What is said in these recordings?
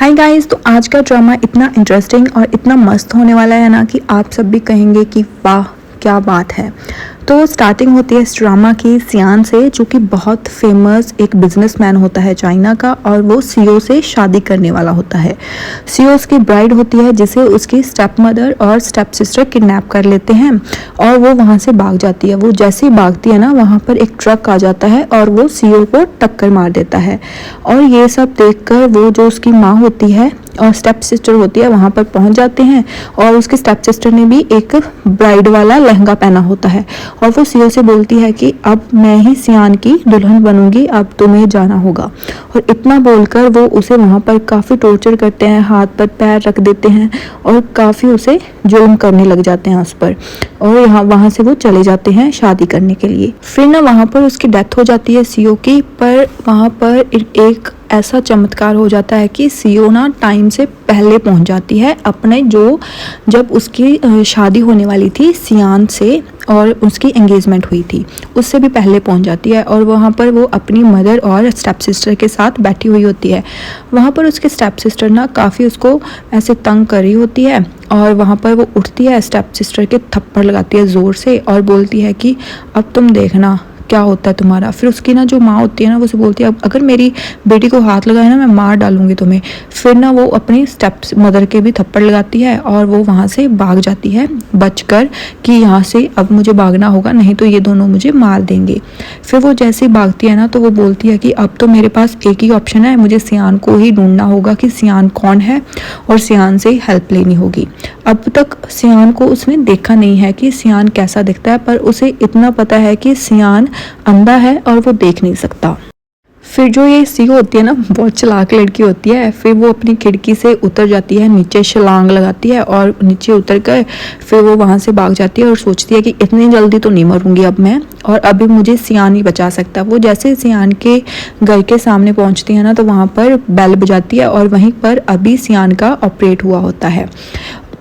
Hi guys, तो आज का ड्रामा इतना इंटरेस्टिंग और इतना मस्त होने वाला है ना कि आप सब भी कहेंगे कि वाह क्या बात है। तो स्टार्टिंग होती है इस ड्रामा की सियान से, जो कि बहुत फेमस एक बिजनेसमैन होता है चाइना का, और वो सीओ से शादी करने वाला होता है। सीओ उसकी ब्राइड होती है, जिसे उसकी स्टेप मदर और स्टेप सिस्टर किडनैप कर लेते हैं और वो वहाँ से भाग जाती है। वो जैसे ही भागती है ना, वहाँ पर एक ट्रक आ जाता है और वो सीओ को टक्कर मार देता है। और ये सब देखकर वो जो उसकी माँ होती है और स्टेप सिस्टर होती है वहाँ पर पहुँच जाते हैं, और उसकी स्टेप सिस्टर ने भी एक ब्राइड वाला लहंगा पहना होता है और वो सीओ से बोलती है कि अब मैं ही सियान की दुल्हन बनूंगी, अब तुम्हें जाना होगा। और इतना बोलकर वो उसे वहाँ पर काफ़ी टॉर्चर करते हैं, हाथ पर पैर रख देते हैं और काफ़ी उसे जुल्म करने लग जाते हैं उस पर। और वहाँ से वो चले जाते हैं शादी करने के लिए। फिर ना वहाँ पर उसकी डेथ हो जाती है सीओ की, पर वहाँ पर एक ऐसा चमत्कार हो जाता है कि सीओ ना टाइम से पहले पहुंच जाती है अपने जब उसकी शादी होने वाली थी सियान से और उसकी एंगेजमेंट हुई थी, उससे भी पहले पहुंच जाती है। और वहाँ पर वो अपनी मदर और स्टेप सिस्टर के साथ बैठी हुई होती है। वहाँ पर उसके स्टेप सिस्टर ना काफ़ी उसको ऐसे तंग कर रही होती है और वहाँ पर वो उठती है, स्टेप सिस्टर के थप्पड़ लगाती है ज़ोर से और बोलती है कि अब तुम देखना क्या होता है तुम्हारा। फिर उसकी ना जो माँ होती है ना, वो उसे बोलती है अब अगर मेरी बेटी को हाथ लगाए ना, मैं मार डालूंगी तुम्हें। फिर ना वो अपनी स्टेप मदर के भी थप्पड़ लगाती है और वो वहाँ से भाग जाती है बचकर कि यहाँ से अब मुझे भागना होगा, नहीं तो ये दोनों मुझे मार देंगे। फिर वो जैसे ही भागती है ना, तो वो बोलती है कि अब तो मेरे पास एक ही ऑप्शन है, मुझे सियान को ही ढूंढना होगा कि सियान कौन है और सियान से ही हेल्प लेनी होगी। अब तक सियान को उसने देखा नहीं है कि सियान कैसा दिखता है, पर उसे इतना पता है कि सियान अंधा है और वो देख नहीं सकता। फिर जो ये सीओ होती है ना, बहुत चालाक लड़की होती है। फिर वो अपनी खिड़की से उतर जाती है, नीचे छलांग लगाती है और नीचे उतर कर फिर वो वहाँ से भाग जाती है और सोचती है कि इतनी जल्दी तो नहीं मरूंगी अब मैं, और अभी मुझे सियान ही बचा सकता है। वो जैसे सियान के घर के सामने पहुँचती है ना, तो वहाँ पर बेल बजाती है और वहीं पर अभी सियान का ऑपरेट हुआ होता है।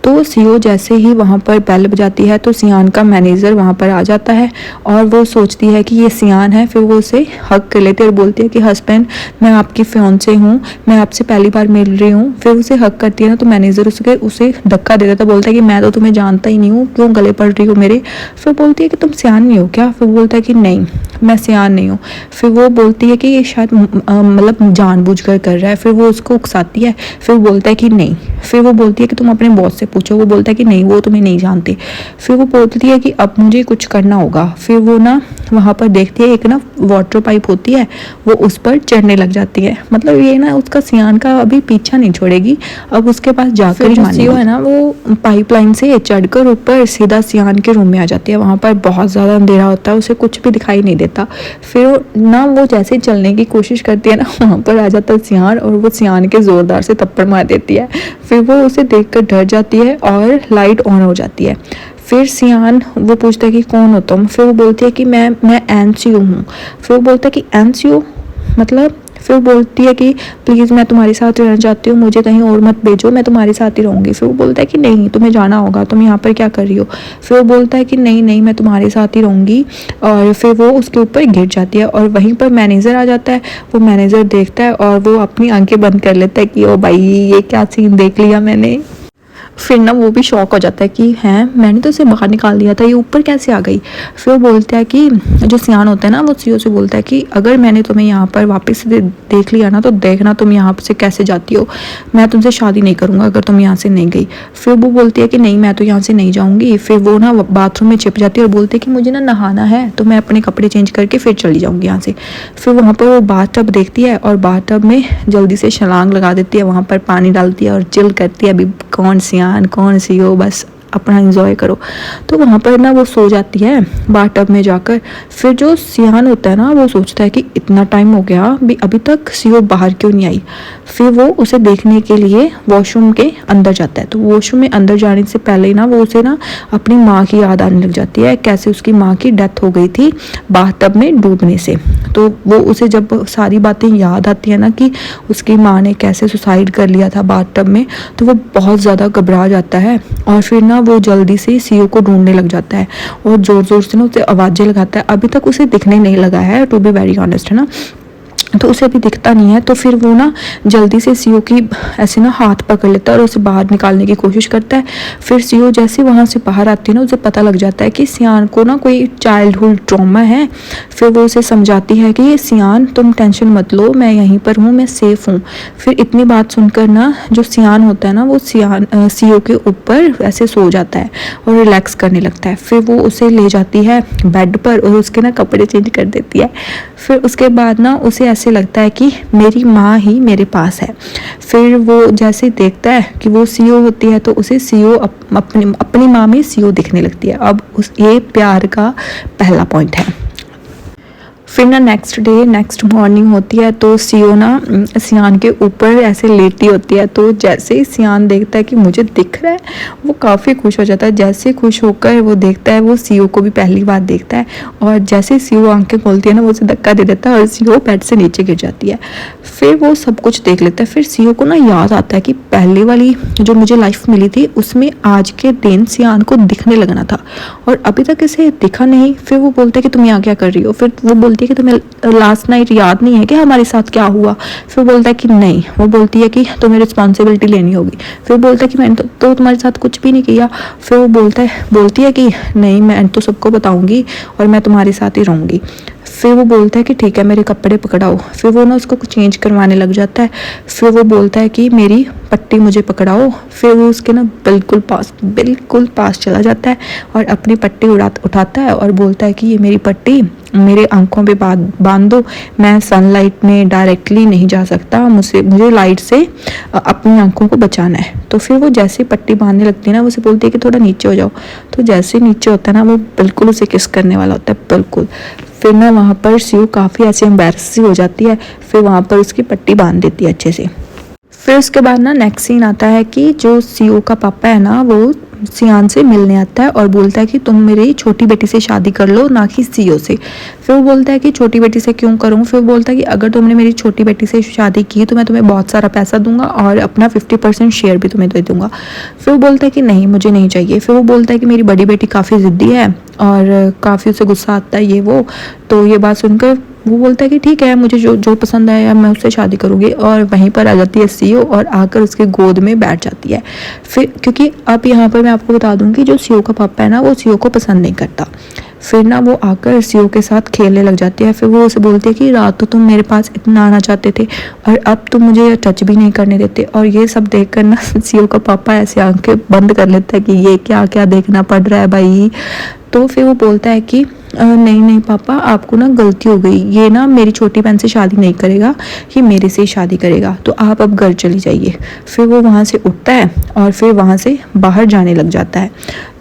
तो सीओ जैसे ही वहाँ पर बेल बजाती है तो सियान का मैनेजर वहाँ पर आ जाता है और वो सोचती है कि ये सियान है। फिर वो उसे हक कर लेती है और बोलती है कि हस्बैंड, मैं आपकी फियांसे हूँ, मैं आपसे पहली बार मिल रही हूँ। फिर उसे हक करती है ना, तो मैनेजर उसे धक्का दे देता, बोलता है कि मैं तो तुम्हें जानता ही नहीं हूँ, क्यों गले पड़ रही हो मेरे। फिर बोलती है कि तुम सियान नहीं हो क्या। फिर बोलता है कि नहीं, मैं सियान नहीं हूँ। फिर वो बोलती है कि ये शायद मतलब जानबूझकर कर रहा है। फिर वो उसको उकसाती है, फिर बोलता है कि नहीं। फिर वो बोलती है कि तुम अपने बॉस से पूछो। वो बोलता है कि नहीं, वो तुम्हें नहीं जानते। फिर वो बोलती है कि अब मुझे कुछ करना होगा। फिर वो ना वहाँ पर देखती है एक ना वाटर पाइप होती है, वो उस पर चढ़ने लग जाती है। मतलब ये ना उसका सियान का अभी पीछा नहीं छोड़ेगी, अब उसके पास जाकर ही मानेगी। है ना, वो पाइपलाइन से चढ़कर ऊपर सीधा सियान के रूम में आ जाती है। वहाँ पर बहुत ज़्यादा अंधेरा होता है, उसे कुछ भी दिखाई नहीं देता। फिर ना वो जैसे चलने की कोशिश करती है ना, वहाँ पर आ जाता है सियान और वो सियान के ज़ोरदार से थप्पड़ मार देती है। फिर वो उसे देखकर डर जाती है और लाइट ऑन हो जाती है। फिर सियान वो पूछता है कि कौन हो तुम। फिर वो बोलती है कि मैं एनसीओ हूँ। फिर वो बोलता है कि एनसीओ मतलब। फिर वो बोलती है कि प्लीज़ मैं तुम्हारे साथ रहना चाहती हूँ, मुझे कहीं और मत भेजो, मैं तुम्हारे साथ ही रहूँगी। फिर वो बोलता है कि नहीं, तुम्हें जाना होगा, तुम यहाँ पर क्या कर रही हो। फिर वो बोलता है कि नहीं नहीं, मैं तुम्हारे साथ ही रहूँगी। और फिर वो उसके ऊपर गिर जाती है और वहीं पर मैनेजर आ जाता है। वो मैनेजर देखता है और वो अपनी आंखें बंद कर लेता है कि ओ भाई, ये क्या सीन देख लिया मैंने। फिर ना वो भी शॉक हो जाता है कि हैं, मैंने तो इसे बाहर निकाल दिया था, ये ऊपर कैसे आ गई। फिर वो बोलता है कि जो सियान होता है ना, वो सीओ से बोलता है कि अगर मैंने तुम्हें यहाँ पर वापस से देख लिया ना, तो देखना तुम यहाँ से कैसे जाती हो, मैं तुमसे शादी नहीं करूँगा अगर तुम यहाँ से नहीं गई। फिर वो बोलती है कि नहीं, मैं तो यहाँ से नहीं जाऊँगी। फिर वो ना बाथरूम में छिप जाती है और बोलती है कि मुझे ना नहाना है, तो मैं अपने कपड़े चेंज करके फिर चली जाऊँगी यहाँ से। फिर वहाँ पर वो बाथ टब देखती है और बाथ टब में जल्दी से छलांग लगा देती है, वहाँ पर पानी डालती है और चिल करती है, अभी कौन सियान कौन सीओ, बस अपना एंजॉय करो। तो वहाँ पर ना वो सो जाती है बाथटब में जाकर। फिर जो सियान होता है ना, वो सोचता है कि इतना टाइम हो गया अभी तक सीओ बाहर क्यों नहीं आई। फिर वो उसे देखने के लिए वॉशरूम के अंदर जाता है। तो वॉशरूम में अंदर जाने से पहले ना वो उसे ना अपनी माँ की याद आने लग जाती है, कैसे उसकी माँ की डेथ हो गई थी बाथटब में डूबने से। तो वो उसे जब सारी बातें याद आती है ना कि उसकी माँ ने कैसे सुसाइड कर लिया था बाथटब में, तो वो बहुत ज़्यादा घबरा जाता है और फिर ना वो जल्दी से सीओ को ढूंढने लग जाता है और ज़ोर ज़ोर से ना उसे आवाज़ें लगाता है। अभी तक उसे दिखने नहीं लगा है, टू बी वेरी ऑनेस्ट, है ना। तो उसे अभी दिखता नहीं है। तो फिर वो ना जल्दी से सीओ की ऐसे ना हाथ पकड़ लेता है और उसे बाहर निकालने की कोशिश करता है। फिर सीओ जैसे वहाँ से बाहर आती है ना, उसे पता लग जाता है कि सियान को ना कोई चाइल्डहुड ट्रॉमा है। फिर वो उसे समझाती है कि सियान तुम टेंशन मत लो, मैं यहीं पर हूँ, मैं सेफ़ हूँ। फिर इतनी बात सुनकर ना जो सियान होता है ना, वो सीओ के ऊपर ऐसे सो जाता है और रिलैक्स करने लगता है। फिर वो उसे ले जाती है बेड पर और उसके ना कपड़े चेंज कर देती है। फिर उसके बाद ना उसे ऐसे लगता है कि मेरी माँ ही मेरे पास है। फिर वो जैसे देखता है कि वो सीओ होती है, तो उसे सीओ अपनी माँ में सीओ दिखने लगती है। अब ये प्यार का पहला पॉइंट है। फिर ना नेक्स्ट मॉर्निंग होती है, तो सीओ ना सियान के ऊपर ऐसे लेटी होती है। तो जैसे ही सियान देखता है कि मुझे दिख रहा है, वो काफ़ी खुश हो जाता है। जैसे खुश होकर वो देखता है, वो सीओ को भी पहली बार देखता है और जैसे सीओ आंखें खोलती है ना, वो उसे धक्का दे देता है और सीओ बेड से नीचे गिर जाती है। फिर वो सब कुछ देख लेता है। फिर सीओ को ना याद आता है कि पहले वाली जो मुझे लाइफ मिली थी, उसमें आज के दिन सियान को दिखने लगना था और अभी तक इसे दिखा नहीं। फिर वो बोलता है कि तुम यहाँ क्या कर रही हो। फिर वो बोलती है कि तुम्हें लास्ट नाइट याद नहीं है कि हमारे साथ क्या हुआ। फिर बोलता है कि नहीं। वो बोलती है कि तुम्हें रिस्पॉन्सिबिलिटी लेनी होगी। फिर बोलता है कि मैंने तो तुम्हारे साथ कुछ भी नहीं किया। फिर वो बोलती है कि नहीं, मैं तो सबको बताऊंगी और मैं तुम्हारे साथ ही रहूंगी। फिर वो बोलता है कि ठीक है, मेरे कपड़े पकड़ाओ। फिर वो ना उसको कुछ चेंज करवाने लग जाता है। फिर वो बोलता है कि मेरी पट्टी मुझे पकड़ाओ। फिर वो उसके ना बिल्कुल पास चला जाता है और अपनी पट्टी उठाता है और बोलता है कि ये मेरी पट्टी मेरे आंखों पे बांध दो, मैं सनलाइट में डायरेक्टली नहीं जा सकता, मुझे लाइट से अपनी आंखों को बचाना है। तो फिर वो जैसे पट्टी बांधने लगती है ना, उसे बोलती है कि थोड़ा नीचे हो जाओ। तो जैसे नीचे होता है ना, वो बिल्कुल उसे किस करने वाला होता है, बिल्कुल। फिर ना वहाँ पर सीओ काफ़ी ऐसे एम्बैरस हो जाती है। फिर वहाँ पर उसकी पट्टी बांध देती है अच्छे से। फिर उसके बाद ना नेक्स्ट सीन आता है कि जो सीओ का पापा है ना, वो सियान से मिलने आता है और बोलता है कि तुम मेरी छोटी बेटी से शादी कर लो, ना कि सीओ से। फिर वो बोलता है कि छोटी बेटी से क्यों करूँ। फिर वो बोलता है कि अगर तुमने मेरी छोटी बेटी से शादी की तो मैं तुम्हें बहुत सारा पैसा दूंगा और अपना 50% शेयर भी तुम्हें दे दूंगा। फिर वो बोलता है कि नहीं, मुझे नहीं चाहिए। फिर वो बोलता है कि मेरी बड़ी बेटी काफ़ी ज़िद्दी है और काफ़ी उसे गुस्सा आता है ये वो। तो ये बात सुनकर वो बोलता है कि ठीक है, मुझे जो पसंद आया मैं उससे शादी करूँगी। और वहीं पर आ जाती है सीओ और आकर उसके गोद में बैठ जाती है। फिर क्योंकि अब यहाँ पर मैं आपको बता दूँ कि जो सीओ का पापा है ना, वो सीओ को पसंद नहीं करता। फिर ना वो आकर सीओ के साथ खेलने लग जाती है। फिर वो उसे बोलती है कि रात तो तुम मेरे पास इतना आना चाहते थे और अब तुम मुझे टच भी नहीं करने देते। और ये सब देख कर ना सीओ का पापा ऐसे आंखें बंद कर लेता है कि ये क्या क्या देखना पड़ रहा है भाई। तो फिर वो बोलता है कि नहीं पापा, आपको ना गलती हो गई, ये ना मेरी छोटी बहन से शादी नहीं करेगा, ये मेरे से ही शादी करेगा, तो आप अब घर चली जाइए। फिर वो वहाँ से उठता है और फिर वहाँ से बाहर जाने लग जाता है।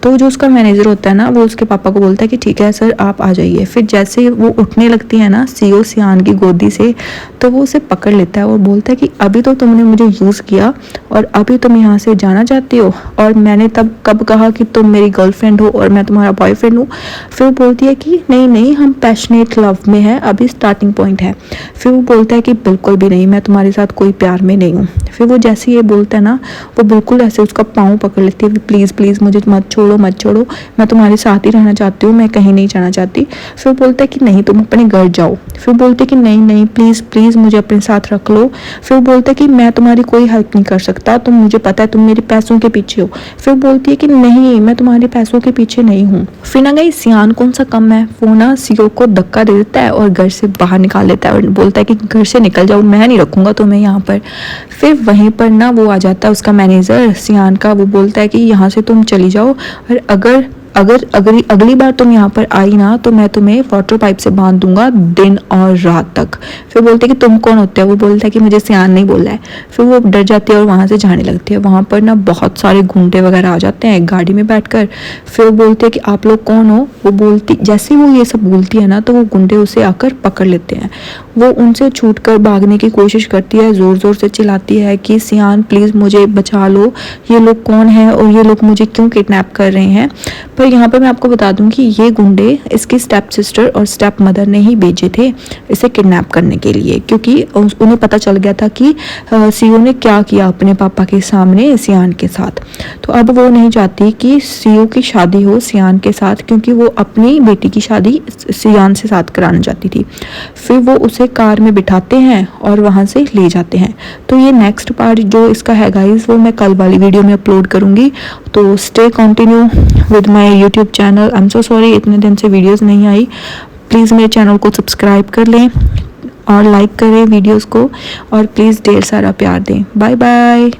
तो जो उसका मैनेजर होता है ना, वो उसके पापा को बोलता है कि ठीक है सर, आप आ जाइए। फिर जैसे वो उठने लगती है ना सीओ सियान की गोदी से, तो वो उसे पकड़ लेता है और बोलता है कि अभी तो तुमने मुझे यूज़ किया और अभी तुम यहाँ से जाना चाहती हो, और मैंने तब कब कहा कि तुम मेरी गर्लफ्रेंड हो और मैं तुम्हारा बॉयफ्रेंड हूँ। फिर वो बोलती है कि नहीं, हम पैशनेट लव में हैं, अभी स्टार्टिंग पॉइंट है। फिर वो बोलता है कि बिल्कुल भी नहीं, मैं तुम्हारे साथ कोई प्यार में नहीं हूँ। फिर वो जैसे ये बोलता है ना, वो बिल्कुल ऐसे उसका पाँव पकड़ लेती है, प्लीज़ मुझे मत छोड़ो, मैं तुम्हारे साथ ही रहना चाहती हूँ, मैं कहीं नहीं जाना चाहती। फिर वो बोलता है कि नहीं, तुम अपने घर जाओ। फिर बोलते कि नहीं प्लीज़ मुझे अपने साथ रख लो। फिर बोलता है कि मैं तुम्हारी कोई हेल्प नहीं कर सकता, तुम मुझे पता है तुम मेरे पैसों के पीछे हो। फिर बोलती है कि नहीं, मैं तुम्हारे पैसों के पीछे नहीं हूँ। फिर ना गई सियान कौन सा कम है, वो ना सीओ को धक्का दे देता है और घर से बाहर निकाल देता है और बोलता है कि घर से निकल जाओ, मैं नहीं रखूँगा तुम्हें यहाँ पर। फिर वहीं पर ना वो आ जाता है उसका मैनेजर सियान का। वो बोलता है कि यहाँ से तुम चली जाओ और अगर अगली बार तुम यहाँ पर आई ना, तो मैं तुम्हें वाटर पाइप से बांध दूंगा दिन और रात तक। फिर बोलते कि तुम कौन होते हो। वो बोलता है कि मुझे सियान नहीं बोला है। फिर वो डर जाती है और वहाँ से जाने लगती है। वहाँ पर ना बहुत सारे गुंडे वगैरह आ जाते हैं गाड़ी में बैठकर। फिर वो बोलते हैं कि आप लोग कौन हो। वो बोलती, जैसे वो ये सब बोलती है ना, तो वो गुंडे उसे आकर पकड़ लेते हैं। वो उनसे छूटकर भागने की कोशिश करती है, ज़ोर से चिल्लाती है कि सियान प्लीज़ मुझे बचा लो, ये लोग कौन है और ये लोग मुझे क्यों किडनैप कर रहे हैं। पर पर यहाँ पर मैं आपको बता दूं कि ये गुंडे इसकी स्टेप सिस्टर और स्टेप मदर ने ही भेजे थे इसे किडनैप करने के लिए, क्योंकि उन्हें पता चल गया था कि सीओ ने क्या किया अपने पापा के सामने सियान के साथ। तो अब वो नहीं चाहती कि सीओ की शादी हो सियान के साथ, क्योंकि वो अपनी बेटी की शादी सियान से साथ कराना चाहती थी। फिर वो उसे कार में बिठाते हैं और वहाँ से ले जाते हैं। तो ये नेक्स्ट पार्ट जो इसका है गाइस, वो मैं कल वाली वीडियो में अपलोड करूँगी। तो stay continue with my YouTube channel. I am so sorry इतने दिन से वीडियोस नहीं आई। प्लीज़ मेरे चैनल को सब्सक्राइब कर लें और लाइक करें वीडियोस को, और प्लीज़ ढेर सारा प्यार दें। Bye bye.